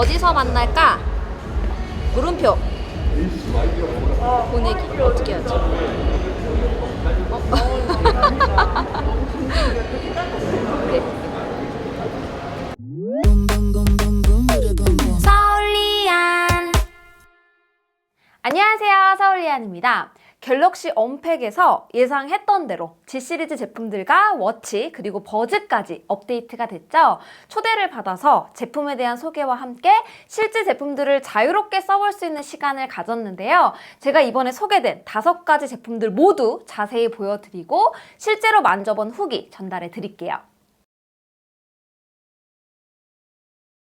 어디서 만날까? 물음표 보내기 어떻게 하지? 서울리안. 안녕하세요, 서울리안입니다. 갤럭시 언팩에서 예상했던 대로 G 시리즈 제품들과 워치 그리고 버즈까지 업데이트가 됐죠. 초대를 받아서 제품에 대한 소개와 함께 실제 제품들을 자유롭게 써볼 수 있는 시간을 가졌는데요. 제가 이번에 소개된 5가지 제품들 모두 자세히 보여드리고 실제로 만져본 후기 전달해 드릴게요.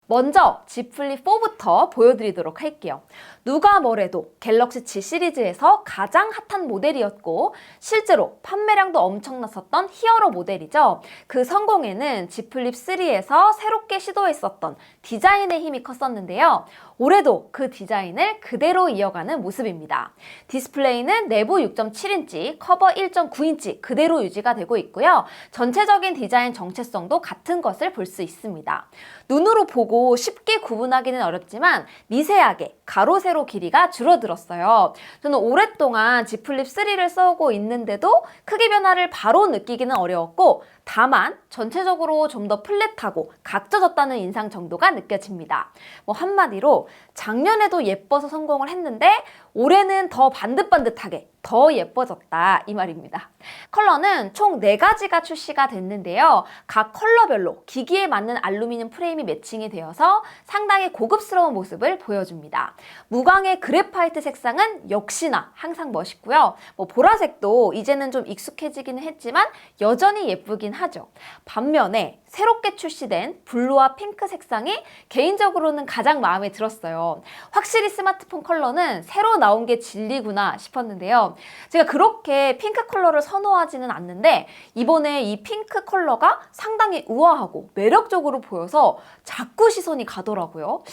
먼저 Z 플립 4부터 보여드리도록 할게요. 누가 뭐래도 갤럭시 G 시리즈에서 가장 핫한 모델이었고 실제로 판매량도 엄청났었던 히어로 모델이죠. 그 성공에는 Z 플립 3에서 새롭게 시도했었던 디자인의 힘이 컸었는데요. 올해도 그 디자인을 그대로 이어가는 모습입니다. 디스플레이는 내부 6.7인치, 커버 1.9인치 그대로 유지가 되고 있고요. 전체적인 디자인 정체성도 같은 것을 볼 수 있습니다. 눈으로 보고 쉽게 구분하기는 어렵지만 미세하게 가로 세로 길이가 줄어들었어요. 저는 오랫동안 Z 플립 3를 써오고 있는데도 크기 변화를 바로 느끼기는 어려웠고 다만 전체적으로 좀 더 플랫하고 각져졌다는 인상 정도가 느껴집니다. 한마디로 작년에도 예뻐서 성공을 했는데 올해는 더 반듯반듯하게 더 예뻐졌다 이 말입니다. 컬러는 총 4가지가 출시가 됐는데요. 각 컬러별로 기기에 맞는 알루미늄 프레임이 매칭이 되어서 상당히 고급스러운 모습을 보여줍니다. 무광의 그래파이트 색상은 역시나 항상 멋있고요. 보라색도 이제는 좀 익숙해지기는 했지만 여전히 예쁘긴 하죠. 반면에 새롭게 출시된 블루와 핑크 색상이 개인적으로는 가장 마음에 들었어요. 확실히 스마트폰 컬러는 새로 나온 게 진리구나 싶었는데요. 제가 그렇게 핑크 컬러를 선호하지는 않는데 이번에 이 핑크 컬러가 상당히 우아하고 매력적으로 보여서 자꾸 시선이 가더라고요.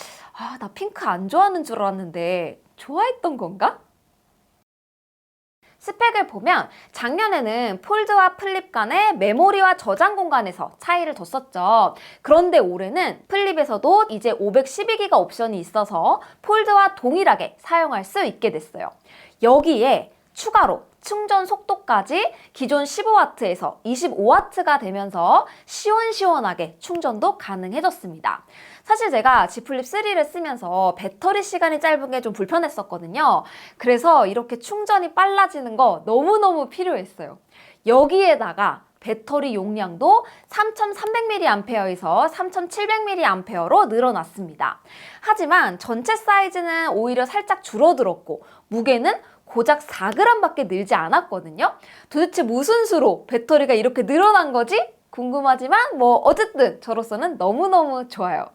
나 핑크 안 좋아하는 줄 알았는데 좋아했던 건가? 스펙을 보면 작년에는 폴드와 플립 간의 메모리와 저장 공간에서 차이를 뒀었죠. 그런데 올해는 플립에서도 이제 512기가 옵션이 있어서 폴드와 동일하게 사용할 수 있게 됐어요. 여기에 추가로 충전 속도까지 기존 15W에서 25W가 되면서 시원시원하게 충전도 가능해졌습니다. 사실 제가 Z 플립 3를 쓰면서 배터리 시간이 짧은 게 좀 불편했었거든요. 그래서 이렇게 충전이 빨라지는 거 너무너무 필요했어요. 여기에다가 배터리 용량도 3300mAh에서 3700mAh로 늘어났습니다. 하지만 전체 사이즈는 오히려 살짝 줄어들었고 무게는 고작 4g 밖에 늘지 않았거든요. 도대체 무슨 수로 배터리가 이렇게 늘어난 거지? 궁금하지만 어쨌든 저로서는 너무너무 좋아요.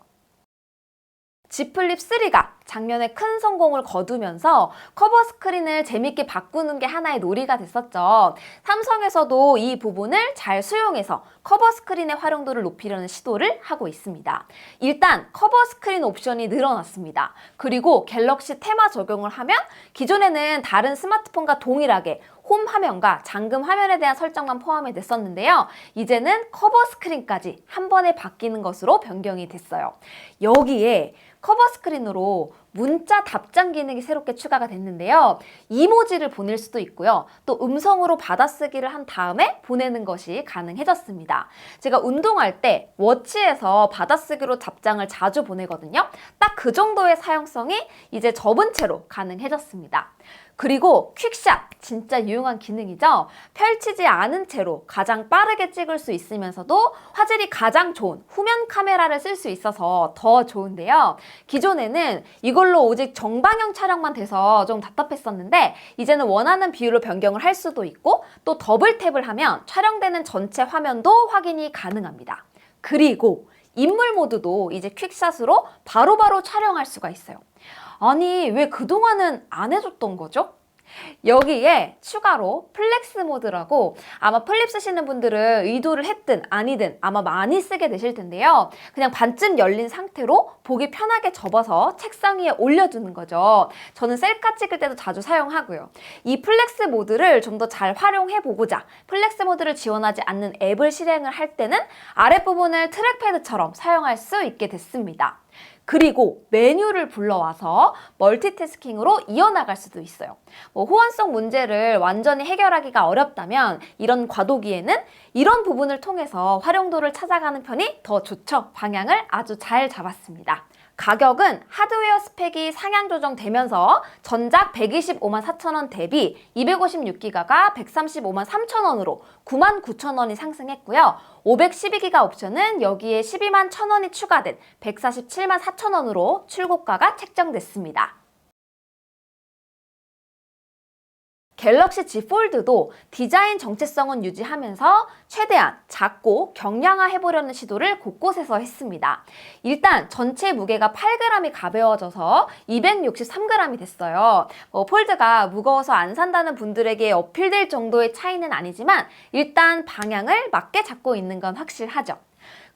Z 플립 3가 작년에 큰 성공을 거두면서 커버 스크린을 재밌게 바꾸는 게 하나의 놀이가 됐었죠. 삼성에서도 이 부분을 잘 수용해서 커버 스크린의 활용도를 높이려는 시도를 하고 있습니다. 일단 커버 스크린 옵션이 늘어났습니다. 그리고 갤럭시 테마 적용을 하면 기존에는 다른 스마트폰과 동일하게 홈 화면과 잠금 화면에 대한 설정만 포함이 됐었는데요. 이제는 커버 스크린까지 한 번에 바뀌는 것으로 변경이 됐어요. 여기에 커버 스크린으로 문자 답장 기능이 새롭게 추가가 됐는데요. 이모지를 보낼 수도 있고요. 또 음성으로 받아쓰기를 한 다음에 보내는 것이 가능해졌습니다. 제가 운동할 때 워치에서 받아쓰기로 답장을 자주 보내거든요. 딱 그 정도의 사용성이 이제 접은 채로 가능해졌습니다. 그리고 퀵샷, 진짜 유용한 기능이죠. 펼치지 않은 채로 가장 빠르게 찍을 수 있으면서도 화질이 가장 좋은 후면 카메라를 쓸 수 있어서 더 좋은데요. 기존에는 이걸로 오직 정방향 촬영만 돼서 좀 답답했었는데 이제는 원하는 비율로 변경을 할 수도 있고 또 더블 탭을 하면 촬영되는 전체 화면도 확인이 가능합니다. 그리고 인물 모드도 이제 퀵샷으로 바로바로 촬영할 수가 있어요. 아니, 왜 그동안은 안 해줬던 거죠? 여기에 추가로 플렉스 모드라고 아마 플립 쓰시는 분들은 의도를 했든 아니든 아마 많이 쓰게 되실 텐데요. 그냥 반쯤 열린 상태로 보기 편하게 접어서 책상 위에 올려두는 거죠. 저는 셀카 찍을 때도 자주 사용하고요. 이 플렉스 모드를 좀 더 잘 활용해보고자 플렉스 모드를 지원하지 않는 앱을 실행을 할 때는 아랫부분을 트랙패드처럼 사용할 수 있게 됐습니다. 그리고 메뉴를 불러와서 멀티태스킹으로 이어나갈 수도 있어요. 호환성 문제를 완전히 해결하기가 어렵다면 이런 과도기에는 이런 부분을 통해서 활용도를 찾아가는 편이 더 좋죠. 방향을 아주 잘 잡았습니다. 가격은 하드웨어 스펙이 상향 조정되면서 전작 125만 4천원 대비 256기가가 135만 3천원으로 9만 9천원이 상승했고요. 512기가 옵션은 여기에 12만 1천원이 추가된 147만 4천원으로 출고가가 책정됐습니다. 갤럭시 Z 폴드도 디자인 정체성은 유지하면서 최대한 작고 경량화해보려는 시도를 곳곳에서 했습니다. 일단 전체 무게가 8g이 가벼워져서 263g이 됐어요. 폴드가 무거워서 안 산다는 분들에게 어필될 정도의 차이는 아니지만 일단 방향을 맞게 잡고 있는 건 확실하죠.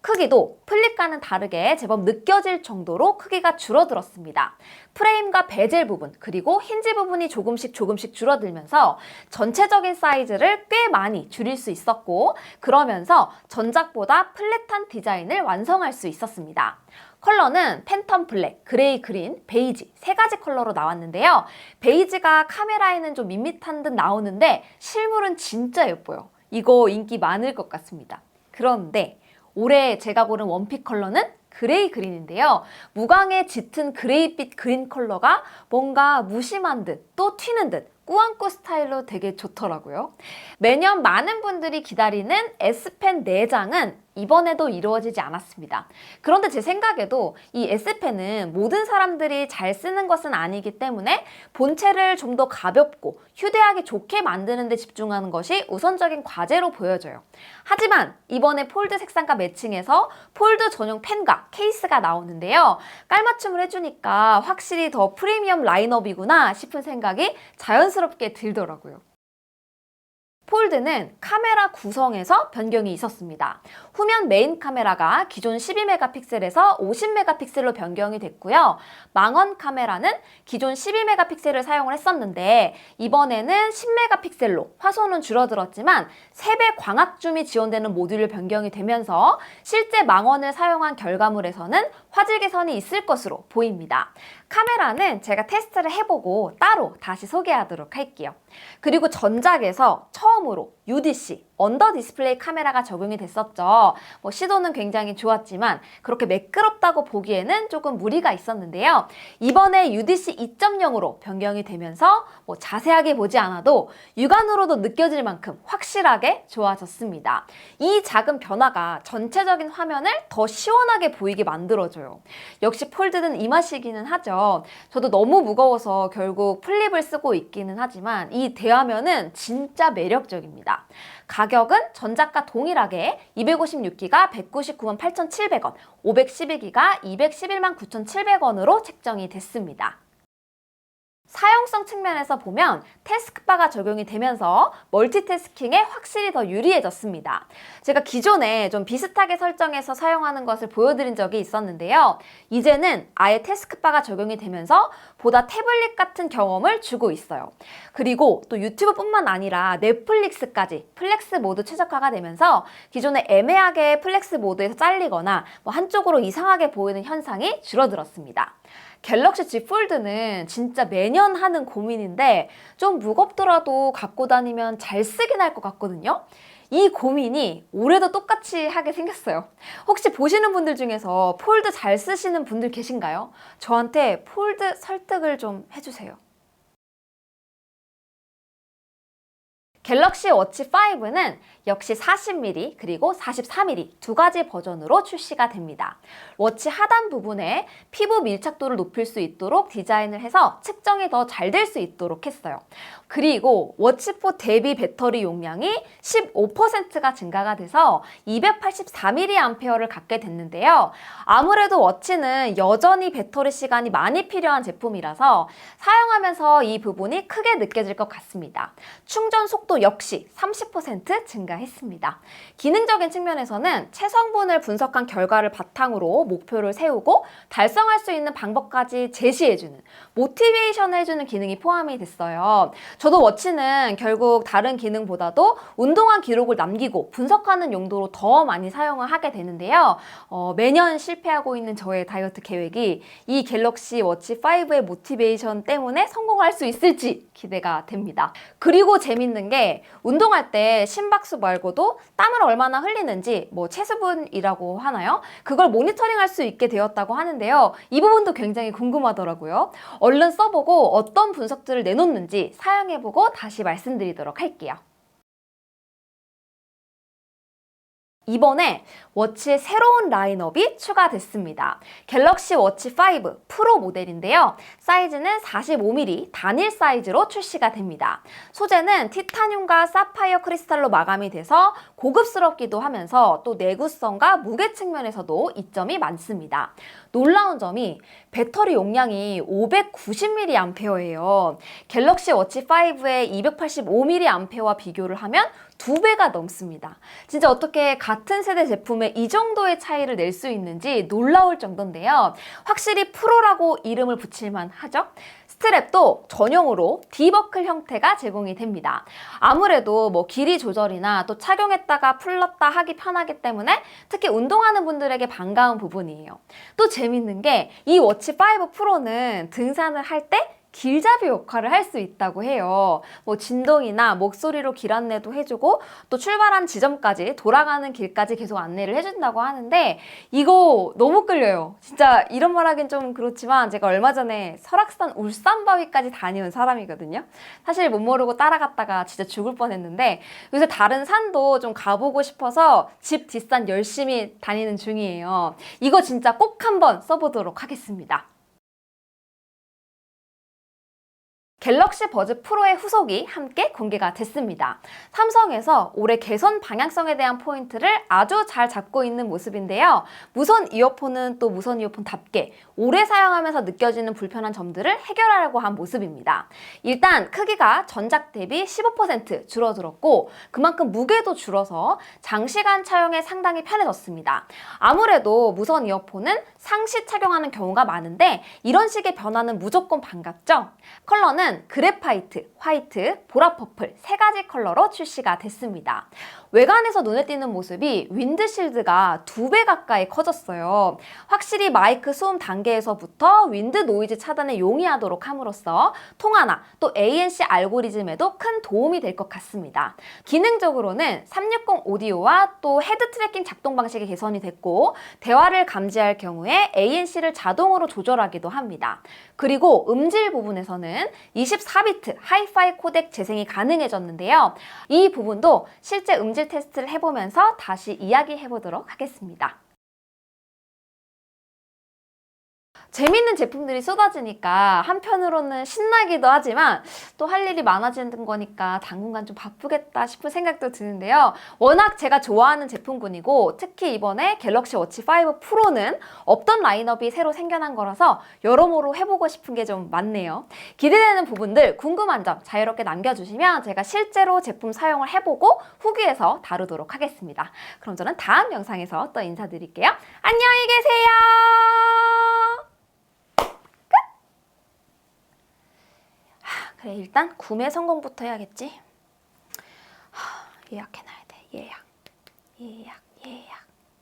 크기도 플립과는 다르게 제법 느껴질 정도로 크기가 줄어들었습니다. 프레임과 베젤 부분 그리고 힌지 부분이 조금씩 줄어들면서 전체적인 사이즈를 꽤 많이 줄일 수 있었고 그러면서 전작보다 플랫한 디자인을 완성할 수 있었습니다. 컬러는 팬텀 블랙, 그레이 그린, 베이지 세 가지 컬러로 나왔는데요. 베이지가 카메라에는 좀 밋밋한 듯 나오는데 실물은 진짜 예뻐요. 이거 인기 많을 것 같습니다. 그런데 올해 제가 고른 원픽 컬러는 그레이 그린인데요. 무광의 짙은 그레이빛 그린 컬러가 뭔가 무심한 듯 또 튀는 듯 꾸안꾸 스타일로 되게 좋더라고요. 매년 많은 분들이 기다리는 S펜 4장은 이번에도 이루어지지 않았습니다. 그런데 제 생각에도 이 S펜은 모든 사람들이 잘 쓰는 것은 아니기 때문에 본체를 좀 더 가볍고 휴대하기 좋게 만드는 데 집중하는 것이 우선적인 과제로 보여져요. 하지만 이번에 폴드 색상과 매칭해서 폴드 전용 펜과 케이스가 나오는데요. 깔맞춤을 해주니까 확실히 더 프리미엄 라인업이구나 싶은 생각이 자연스럽게 들더라고요. 폴드는 카메라 구성에서 변경이 있었습니다. 후면 메인 카메라가 기존 12메가픽셀에서 50메가픽셀로 변경이 됐고요. 망원 카메라는 기존 12메가픽셀을 사용을 했었는데 이번에는 10메가픽셀로 화소는 줄어들었지만 3배 광학 줌이 지원되는 모듈로 변경이 되면서 실제 망원을 사용한 결과물에서는 화질 개선이 있을 것으로 보입니다. 카메라는 제가 테스트를 해보고 따로 다시 소개하도록 할게요. 그리고 전작에서 처음으로 UDC, 언더 디스플레이 카메라가 적용이 됐었죠. 시도는 굉장히 좋았지만 그렇게 매끄럽다고 보기에는 조금 무리가 있었는데요. 이번에 UDC 2.0으로 변경이 되면서 자세하게 보지 않아도 육안으로도 느껴질 만큼 확실하게 좋아졌습니다. 이 작은 변화가 전체적인 화면을 더 시원하게 보이게 만들어줘요. 역시 폴드는 이 맛이기는 하죠. 저도 너무 무거워서 결국 플립을 쓰고 있기는 하지만 이 대화면은 진짜 매력적입니다. 가격은 전작과 동일하게 256기가 199만 8,700원, 512기가 211만 9,700원으로 책정이 됐습니다. 사용성 측면에서 보면 태스크바가 적용이 되면서 멀티태스킹에 확실히 더 유리해졌습니다. 제가 기존에 좀 비슷하게 설정해서 사용하는 것을 보여드린 적이 있었는데요. 이제는 아예 태스크바가 적용이 되면서 보다 태블릿 같은 경험을 주고 있어요. 그리고 또 유튜브뿐만 아니라 넷플릭스까지 플렉스 모드 최적화가 되면서 기존에 애매하게 플렉스 모드에서 잘리거나 한쪽으로 이상하게 보이는 현상이 줄어들었습니다. 갤럭시 Z 폴드는 진짜 매년 하는 고민인데 좀 무겁더라도 갖고 다니면 잘 쓰긴 할 것 같거든요. 이 고민이 올해도 똑같이 하게 생겼어요. 혹시 보시는 분들 중에서 폴드 잘 쓰시는 분들 계신가요? 저한테 폴드 설득을 좀 해주세요. 갤럭시 워치 5는 역시 40mm 그리고 44mm 두 가지 버전으로 출시가 됩니다. 워치 하단 부분에 피부 밀착도를 높일 수 있도록 디자인을 해서 측정이 더 잘 될 수 있도록 했어요. 그리고 워치4 대비 배터리 용량이 15%가 증가가 돼서 284mAh를 갖게 됐는데요. 아무래도 워치는 여전히 배터리 시간이 많이 필요한 제품이라서 사용하면서 이 부분이 크게 느껴질 것 같습니다. 충전 속도 선호도 역시 30% 증가했습니다. 기능적인 측면에서는 체성분을 분석한 결과를 바탕으로 목표를 세우고 달성할 수 있는 방법까지 제시해주는, 모티베이션을 해주는 기능이 포함이 됐어요. 저도 워치는 결국 다른 기능보다도 운동한 기록을 남기고 분석하는 용도로 더 많이 사용을 하게 되는데요. 매년 실패하고 있는 저의 다이어트 계획이 이 갤럭시 워치 5의 모티베이션 때문에 성공할 수 있을지 기대가 됩니다. 그리고 재밌는 게 운동할 때 심박수 말고도 땀을 얼마나 흘리는지 체수분이라고 하나요? 그걸 모니터링할 수 있게 되었다고 하는데요. 이 부분도 굉장히 궁금하더라고요. 얼른 써보고 어떤 분석들을 내놓는지 사용해보고 다시 말씀드리도록 할게요. 이번에 워치의 새로운 라인업이 추가됐습니다. 갤럭시 워치 5 프로 모델인데요. 사이즈는 45mm 단일 사이즈로 출시가 됩니다. 소재는 티타늄과 사파이어 크리스탈로 마감이 돼서 고급스럽기도 하면서 또 내구성과 무게 측면에서도 이점이 많습니다. 놀라운 점이 배터리 용량이 590mAh예요. 갤럭시 워치 5의 285mAh와 비교를 하면 2배가 넘습니다. 진짜 어떻게 같은 세대 제품에 이 정도의 차이를 낼 수 있는지 놀라울 정도인데요. 확실히 프로라고 이름을 붙일만 하죠? 스트랩도 전용으로 D버클 형태가 제공이 됩니다. 아무래도 길이 조절이나 또 착용했다가 풀렀다 하기 편하기 때문에 특히 운동하는 분들에게 반가운 부분이에요. 또 재밌는 게 이 워치 5 프로는 등산을 할 때 길잡이 역할을 할 수 있다고 해요. 진동이나 목소리로 길 안내도 해주고 또 출발한 지점까지 돌아가는 길까지 계속 안내를 해준다고 하는데 이거 너무 끌려요. 진짜 이런 말 하긴 좀 그렇지만 제가 얼마 전에 설악산 울산바위까지 다녀온 사람이거든요. 사실 못 모르고 따라갔다가 진짜 죽을 뻔했는데 요새 다른 산도 좀 가보고 싶어서 집 뒷산 열심히 다니는 중이에요. 이거 진짜 꼭 한번 써보도록 하겠습니다. 갤럭시 버즈 프로의 후속이 함께 공개가 됐습니다. 삼성에서 올해 개선 방향성에 대한 포인트를 아주 잘 잡고 있는 모습인데요. 무선 이어폰은 또 무선 이어폰답게 오래 사용하면서 느껴지는 불편한 점들을 해결하려고 한 모습입니다. 일단 크기가 전작 대비 15% 줄어들었고 그만큼 무게도 줄어서 장시간 차용에 상당히 편해졌습니다. 아무래도 무선 이어폰은 상시 착용하는 경우가 많은데 이런 식의 변화는 무조건 반갑죠? 컬러는 그래파이트, 화이트, 보라 퍼플 세 가지 컬러로 출시가 됐습니다. 외관에서 눈에 띄는 모습이 윈드실드가 2배 가까이 커졌어요. 확실히 마이크 소음 단계에서부터 윈드 노이즈 차단에 용이하도록 함으로써 통화나 또 ANC 알고리즘에도 큰 도움이 될 것 같습니다. 기능적으로는 360 오디오와 또 헤드 트래킹 작동 방식이 개선이 됐고 대화를 감지할 경우에 ANC를 자동으로 조절하기도 합니다. 그리고 음질 부분에서는 24비트 하이파이 코덱 재생이 가능해졌는데요. 이 부분도 실제 음질 테스트를 해보면서 다시 이야기해보도록 하겠습니다. 재밌는 제품들이 쏟아지니까 한편으로는 신나기도 하지만 또 할 일이 많아지는 거니까 당분간 좀 바쁘겠다 싶은 생각도 드는데요. 워낙 제가 좋아하는 제품군이고 특히 이번에 갤럭시 워치 5 프로는 없던 라인업이 새로 생겨난 거라서 여러모로 해보고 싶은 게 좀 많네요. 기대되는 부분들, 궁금한 점 자유롭게 남겨주시면 제가 실제로 제품 사용을 해보고 후기에서 다루도록 하겠습니다. 그럼 저는 다음 영상에서 또 인사드릴게요. 안녕히 계세요. 그래, 일단 구매 성공부터 해야겠지. 예약해놔야 돼. 예약.